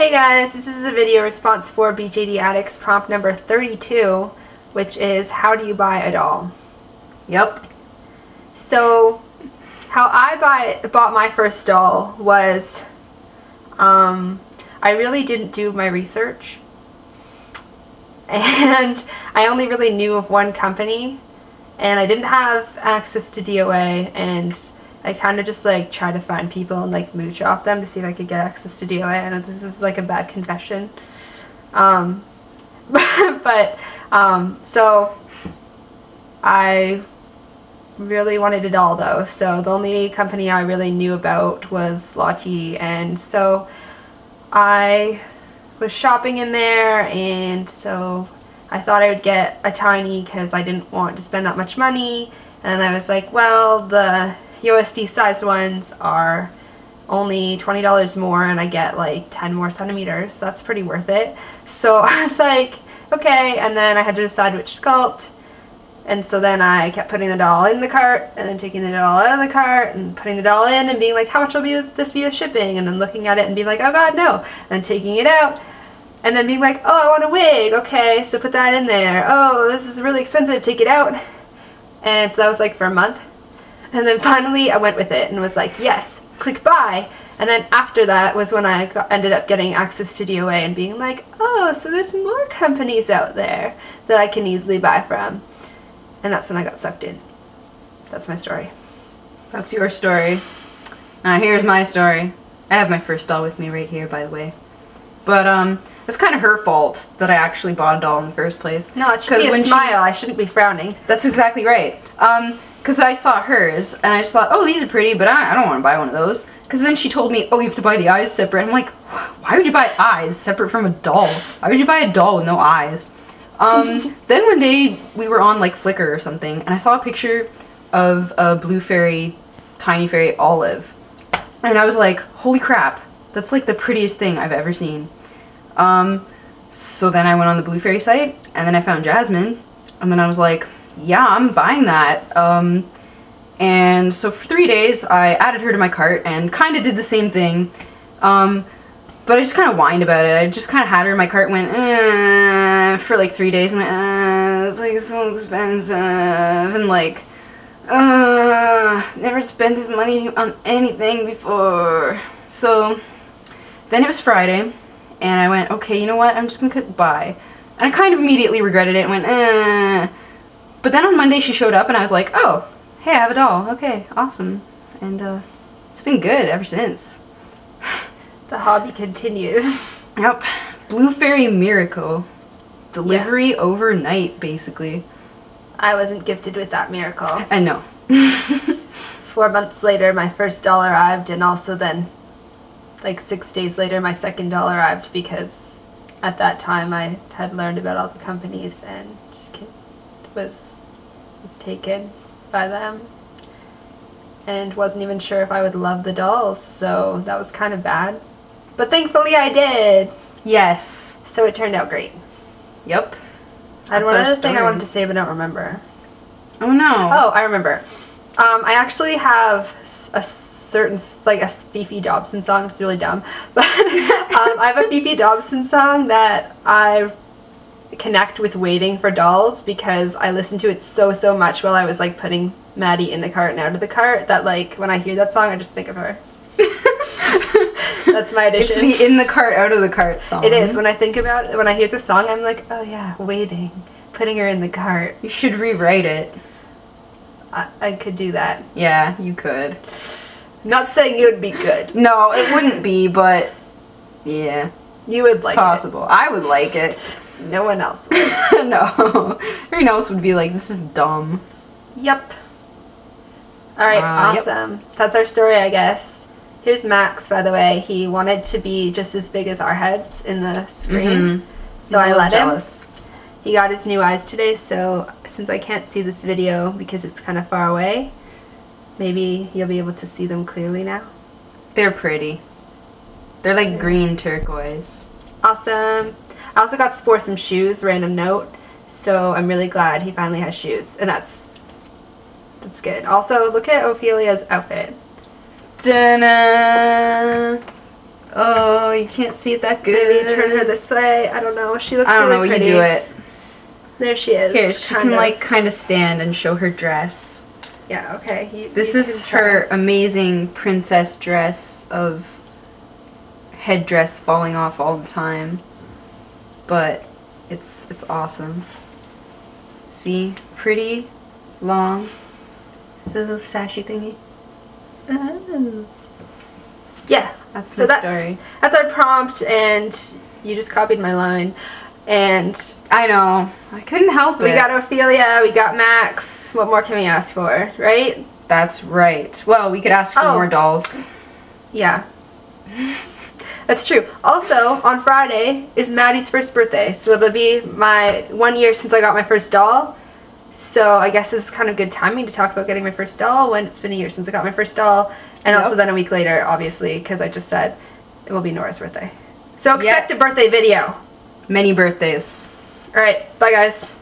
Hey guys, this is a video response for BJD Addicts Prompt number 32, which is how do you buy a doll? Yep. So, how I bought my first doll was, I really didn't do my research, and I only really knew of one company, and I didn't have access to DOA, and I kind of just like try to find people and like mooch off them to see if I could get access to DOA. I know this is like a bad confession. So I really wanted a doll though. So the only company I really knew about was Lottie, and so I was shopping in there, and so I thought I would get a tiny because I didn't want to spend that much money, and I was like, well, the USD sized ones are only $20 more and I get like 10 more centimeters. That's pretty worth it. So I was like, okay, and then I had to decide which sculpt, and so then I kept putting the doll in the cart and then taking the doll out of the cart and putting the doll in and being like, how much will this be with shipping, and then looking at it and being like, oh god, no, and then taking it out and then being like, oh, I want a wig, okay, so put that in there, oh, this is really expensive, take it out. And so that was like for a month. And then finally I went with it and was like, yes, click buy. And then after that was when I ended up getting access to DOA and being like, oh, so there's more companies out there that I can easily buy from. And that's when I got sucked in. That's my story. That's your story. Now here's my story. I have my first doll with me right here, by the way. But it's kind of her fault that I actually bought a doll in the first place. No, it should be a smile. I shouldn't be frowning. That's exactly right. Because I saw hers, and I just thought, oh, these are pretty, but I don't want to buy one of those. Because then she told me, oh, you have to buy the eyes separate. I'm like, why would you buy eyes separate from a doll? Why would you buy a doll with no eyes? Then one day, we were on, like, Flickr or something, and I saw a picture of a blue fairy, tiny fairy olive. And I was like, holy crap, that's, like, the prettiest thing I've ever seen. So then I went on the blue fairy site, and then I found Jasmine, and then I was like, yeah, I'm buying that. And so for 3 days I added her to my cart and kind of did the same thing, but I just kind of whined about it. I just kind of had her in my cart and went, for like 3 days, and went, it's like so expensive, and like, never spent this money on anything before. So then it was Friday, and I went, okay, you know what, I'm just gonna click buy. And I kind of immediately regretted it and went, But then on Monday she showed up and I was like, oh, hey, I have a doll. Okay, awesome. And it's been good ever since. The hobby continues. Yep. Blue Fairy Miracle. Delivery overnight, basically. I wasn't gifted with that miracle. I know. 4 months later my first doll arrived, and also then like 6 days later my second doll arrived, because at that time I had learned about all the companies and was taken by them and wasn't even sure if I would love the dolls, so that was kind of bad. But thankfully I did. Yes. So it turned out great. Yep. And one other thing I wanted to say but don't remember. Oh no. Oh, I remember. I actually have a certain, like a Fifi Dobson song. It's really dumb. But I have a Fifi Dobson song that I connect with waiting for dolls, because I listened to it so much while I was like putting Maddie in the cart and out of the cart, that like when I hear that song I just think of her. That's my addition. It's the in the cart out of the cart song. It is. When I think about it, when I hear the song, I'm like, oh yeah, waiting, putting her in the cart. You should rewrite it. I could do that. Yeah, you could. Not saying it would be good. No, it wouldn't be, but yeah. You would it's like possible. it. I would like it. No one else would. No. Everyone else would be like, this is dumb. Yep. Alright, awesome. Yep. That's our story, I guess. Here's Max, by the way. He wanted to be just as big as our heads in the screen. So I let him. He got his new eyes today, so since I can't see this video because it's kind of far away, maybe you'll be able to see them clearly now. They're pretty. They're like green turquoise. Awesome. I also got Spore some shoes, random note, so I'm really glad he finally has shoes, and that's good. Also, look at Ophelia's outfit. Ta-da! Oh, you can't see it that good. Maybe turn her this way. I don't know. She looks I don't really know. pretty. You do it. There she is. Here, she can like kind of stand and show her dress. Yeah. Okay. This is her amazing princess dress of headdress falling off all the time, but it's awesome. See, pretty, long. It's a little sashy thingy. Oh. Yeah. That's So my story. that's our prompt, and you just copied my line. And I know. I couldn't help it. we got Ophelia, we got Max. What more can we ask for, right? That's right. Well, we could ask for more dolls. Yeah. That's true. Also, on Friday is Maddie's first birthday, so it'll be my 1 year since I got my first doll. So I guess it's kind of good timing to talk about getting my first doll when it's been a year since I got my first doll. And also then a week later, obviously, because I just said it will be Nora's birthday. So expect a birthday video. Many birthdays. Alright, bye guys.